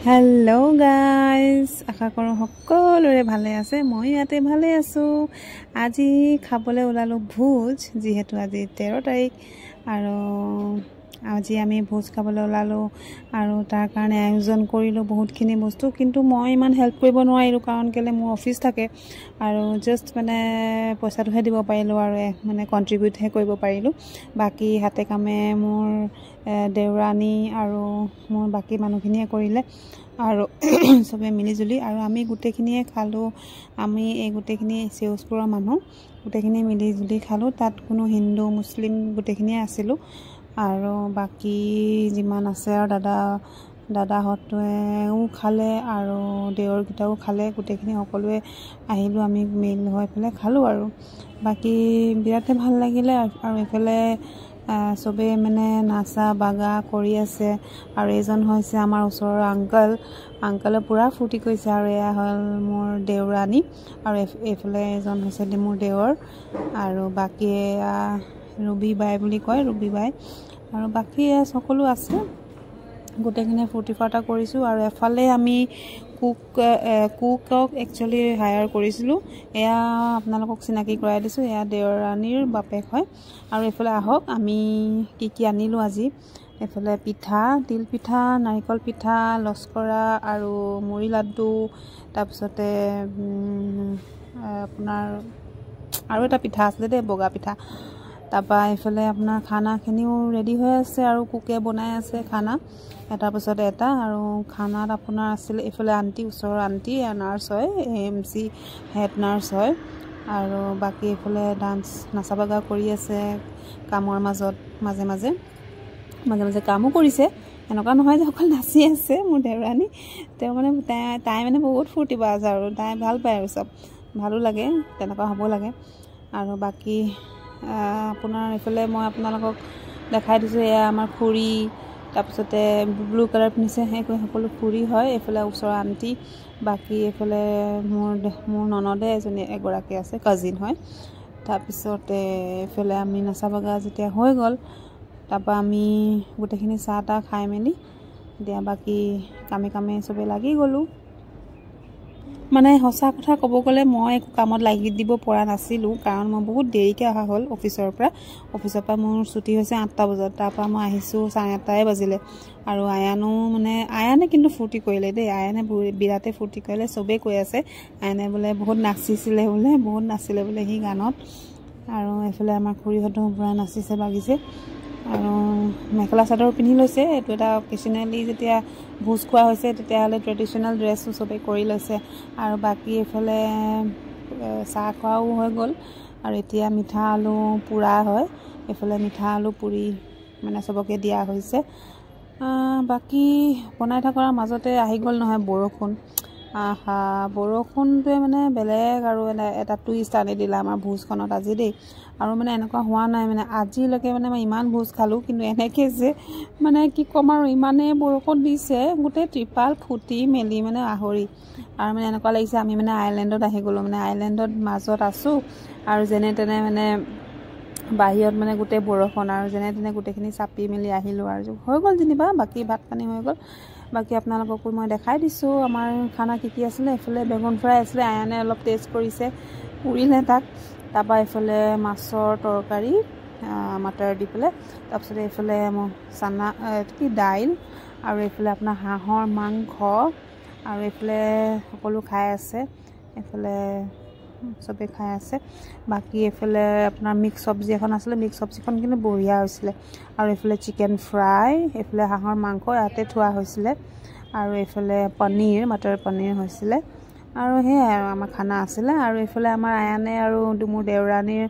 hello guys आशा करो সকলোৰে ভালে আছে মই ইয়াতে ভালে আছো আজি খাবলৈ ওলালো ভোজ যেহেতু আজি 13 তাৰিখ আৰু আজি আমি ভোজ খাবলৈ ওলালো আৰু তাৰ কাৰণে আয়োজন কৰিলো বহুতখিনি বস্তু কিন্তু মই ইমান হেল্প কৰিব নোৱাৰিলো কাৰণ কেলে মোৰ অফিস থাকে আৰু জাস্ট মানে পইচাটোহে দিব পাৰিলো আৰু মানে কন্ট্ৰিবিউট হে কৰিব পাৰিলো বাকি হাতে কামে মোৰ দেউৰানী আৰু মোৰ বাকি মানুহখিনিয়ে কৰিলে আৰু সবে মিলি জুলি আৰু আমি গুটেখিনিয়ে খালো আমি এই গুটেখিনি সেউজপুৰৰ মানুহ গুটেখিনি মিলি জুলি খালো তাত কোনো হিন্দু মুসলিম গুটেখিনিয়ে আছিল আৰু বাকি যিমান আছে আৰু দাদা হতেও খালে আৰু দেউৰ গিটাও খালে গুটেখিনি সকলোৱে আহিলো আমি মিল হৈ পেলে খালো আৰু বাকি বিৰাতে ভাল লাগিলে আৰু এফালে সবে মানে নাচা বাগা কৰি আছে আৰু এজন হৈছে আমাৰ ওচৰৰ আঙ্কলে পুৰা ফুটি কৈছে আৰু এয়া হল মোৰ দেউৰানী আৰু এফালে এজন হৈছে মোৰ দেউৰ আৰু বাকি ৰবি বাই বুলি কয় ৰবি বাই আৰু বাকি সকলো আছে গুটেখিনি ফুটি ফাটা কৰিছো আৰু এফালে আমি কুকক একচুয়ালি হায়াৰ কৰিছিলো এয়া আপোনালোকক চিনাকি কৰাই দিছো এয়া দেউৰানীৰ বাপেক হয় আৰু এফালে আহক আমি কি আনিলো আজি এফালে পিঠা তিল পিঠা নাৰিকল পিঠা লস্কৰা আৰু মুড়ি লাড্ডু তাৰপিছতে আপোনাৰ আৰু এটা পিঠা আছে দে বগা পিঠা তাপা এফালে আপোনাৰ খানাখিনিও ৰেডি হৈ আছে আৰু কুকে বনাই আছে খানা এটাৰ পিছত এটা আৰু খানাত আপোনাৰ আছিল এফালে আন্টি ওচৰৰ আন্টি নাৰ্স হয় এমসি হেড নাৰ্স হয় আৰু বাকি এফালে ডান্স নাচা বাগা কৰি আছে কামৰ মাজত মাজে মাজে কামো কৰিছে এনেকুৱা নহয় যে অকল নাচি আছে মোৰ দেউৰানী তেওঁ মানে তাই মানে বহুত ফুৰ্তি বাজ আৰু তাই ভাল পায় আৰু সব ভালো লাগে তেনেকুৱা হ'ব লাগে আৰু বাকি আপোনাৰ এফালে মই আপোনালোকক দেখাই দিছো এয়া আমাৰ খুৰী তাৰপিছতে ব্লু কালাৰ পিনিছে সকলো খুৰী হয় এফালে ওচৰৰ আন্টি বাকি এফালে মোৰ ননদে এজনী এগৰাকী আছে কাজিন হয় তাৰপিছতে এফালে আমি নাচা বাগা যেতিয়া হৈ গল তাপা আমি গুটেখিনি চাহটা খাই মেলি দিয়া বাকি কামে সবে লাগি গলো মানে হসা কথা কব গলে মই এক কামত লাগি দিব পৰা নাছিলো কাৰণ মই বহুত দেৰিকে আহা হল অফিসৰ পৰা মোৰ ছুটি হৈছে 8টা বজাত তাপা মই আহিছো 9:30 বাজিলে আৰু আয়ানে কিন্তু ফুৰ্তি কৰিলে দেই আয়ানে বিৰাতে ফুৰ্তি কৰিলে সবে কৈ আছে আয়ানে বলে বহুত নাচিছিলে বলে হি গানত আৰু এফালে আমাৰ খুৰীহতো পুৰা নাচিছে বাগিছে আৰু মেখেলা চাদৰ পিন্ধি লৈছে এটো এটা অকেশনালি যেতিয়া ভোজ খোৱা হৈছে তেতিয়া হলে ট্ৰেডিশনাল ড্ৰেছ সবে কৰি লৈছে আৰু বাকি এফালে চাহ খোৱাও হৈ গল আৰু এতিয়া মিঠা আলু পুৰা হয় এফালে মিঠা আলু পুৰি মানে সবকে দিয়া হৈছে বাকি বনাই থকাৰ মাজতে আহি গল নহয় বৰষুণ বৰষুণটোৱে মানে বেলেগ আৰু এটা টুইষ্ট আনি দিলা আমাৰ ভোজখনত আজি দেই আৰু মানে এনেকুৱা হোৱা নাই মানে আজিলৈকে মানে মই ইমান ভোজ খালো কিন্তু এনেকে যে মানে কি কম আৰু ইমানে বৰষুণ দিছে গোটে ত্ৰিপাল ফুটি মেলি মানে আহৰি আৰু মানে এনেকুৱা লাগিছে আমি মানে আইল্যান্ডত আহি গলো মানে আইল্যান্ডত মাজত আছো আৰু যেনে তেনে মানে বাহিৰত মানে গোটে বৰষুণ আৰু যেনে তেনে গুটেখিনি চাপি মেলি আহিলো আৰু হৈ গল যেনিবা বাকি ভাত পানী হৈ গল বাকি আপোনালোকক মই দেখাই দিছো আমাৰ খানা কি আছিলে এফালে বেগুন ফ্ৰাই আছিলে আয়ানে অলপ টেষ্ট কৰিছে পুৰিলে তাক তাপা এফালে মাছৰ তৰকাৰী মটৰ দি পেলে তাৰপিছত এফালে চানা কি দাইল আৰু এফালে আপোনাৰ হাঁহৰ মাংস আৰু এফালে সকলো খাই আছে এফালে সবে খাই আছে বাকি এফালে আপোনাৰ মিক্স সবজি এখন আছিল মিক্স সবজিখন কিন্তু বঢ়িয়া হৈছিল আৰু এফালে চিকেন ফ্ৰাই এফালে হাঁহৰ মাংস ইয়াতে থোৱা হৈছিল আৰু এফালে পনীৰ মটৰ পনীৰ হৈছিল আৰু হে আৰু আমাৰ খানা আছিল আৰু এফালে আমাৰ আয়ানে আৰু মোৰ দেউৰানীৰ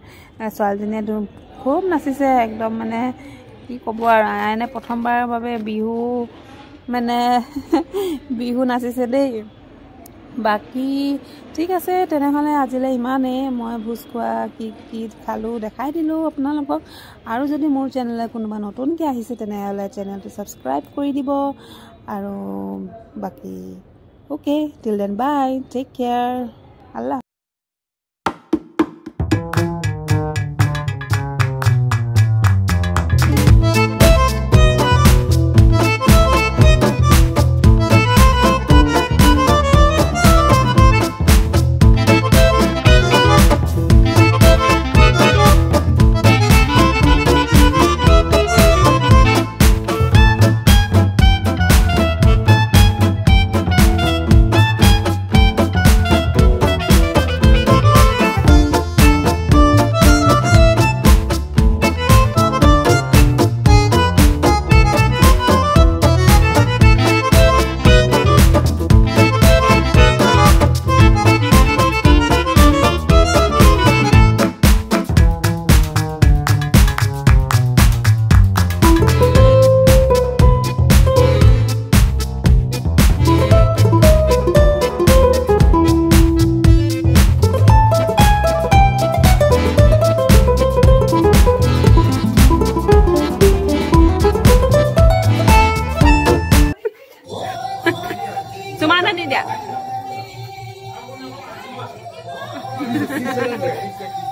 ছোৱালীজনীয়ে খুব নাচিছে একদম মানে কি ক'ব আৰু আয়ানে প্ৰথমবাৰৰ বাবে বিহু নাচিছে দেই বাকি ঠিক আছে তেনেহলে আজিলে ইমানে মই ভোজ খোৱা কি খালো দেখাই দিলো আপোনালোকক আৰু যদি মোৰ চেনেলে কোনোবা নতুনকৈ আহিছে তেনেহলে চেনেলটো সাবস্ক্ৰাইব কৰি দিব আৰু বাকি okay till then bye take care Allah না দি দিয়া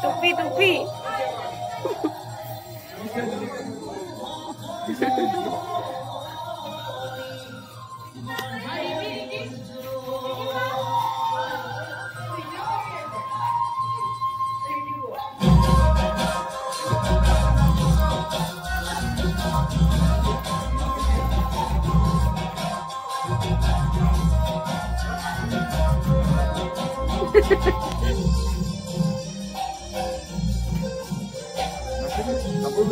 টুপি টুপি Aku